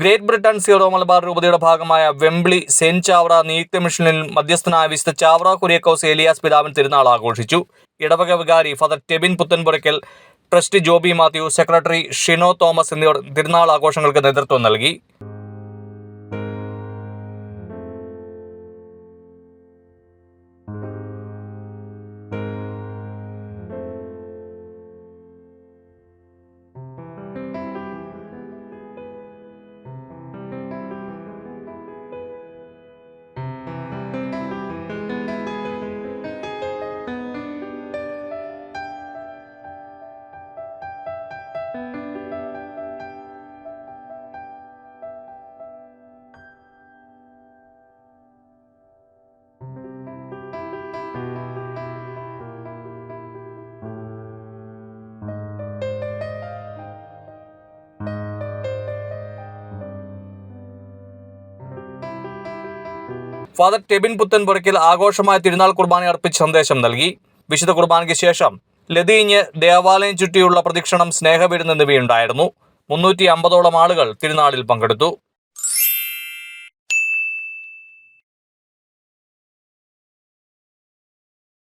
Great Britain zero Malabar രൂപതയുടെ ഭാഗമായ Wembley saint Chavara നിയുക്ത മിഷനിൽ മധ്യസ്ഥനായ വിശുദ്ധ ചാവറ കുര്യാക്കോസ് ഏലിയാസ് പിതാവിൻ തിരുനാൾ ആഘോഷിച്ചു. ഇടവക വികാരി father Tebin Puthenpurackal, trustee Joby Mathew, secretary Shino Thomas എന്നിവർ തിരുനാൾ ആഘോഷങ്ങൾക്ക് നേതൃത്വം നൽകി. ഫാദർ ടെബിൻ പുത്തൻപുരയ്ക്കൽ ആഘോഷമായ തിരുനാൾ കുർബാന അർപ്പിച്ച് സന്ദേശം നൽകി. വിശുദ്ധ കുർബാനയ്ക്ക് ശേഷം ലതീഞ്ഞ്, ദേവാലയം ചുറ്റിയുള്ള പ്രദക്ഷിണം, സ്നേഹവിരുന്ന് എന്നിവയുണ്ടായിരുന്നു. 350ഓളം ആളുകൾ തിരുനാളിൽ പങ്കെടുത്തു.